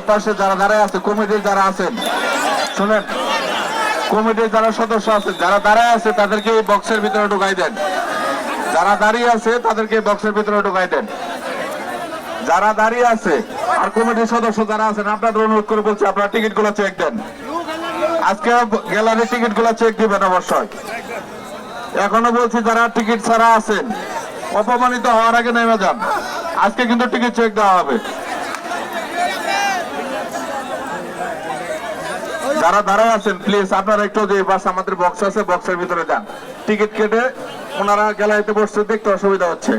পাশে যারা দাঁড়ায় আছে, কমিটির যারা আছেন, শুনেন, কমিটির যারা সদস্য আছে, যারা দাঁড়ায় আছে তাদেরকে এই বক্সের ভিতরে ঢুকাই দেন। যারা দাঁড়িয়ে আছে তাদেরকে বক্সের ভিতরে ঢুকাই দেন। যারা দাঁড়িয়ে আছে আর কমিটির সদস্য যারা আছেন, আপনাদের অনুরোধ করে বলছি, আপনারা টিকিট গুলো চেক দেন। আজকে গ্যালারির টিকিট গুলো চেক দিবেন অবশ্যই। এখনো বলছি, যারা টিকিট ছাড়া আছেন, অপমানিত হওয়ার আগে নেমে যান। আজকে কিন্তু টিকিট চেক দেওয়া হবে। যারা দাঁড়ায় আছেন প্লিজ আপনারা একটু, যে বাস আমাদের বক্স আছে, বক্সের ভিতরে যান। টিকিট কেটে ওনারা গ্যালারিতে বসতে দেখতে অসুবিধা হচ্ছে।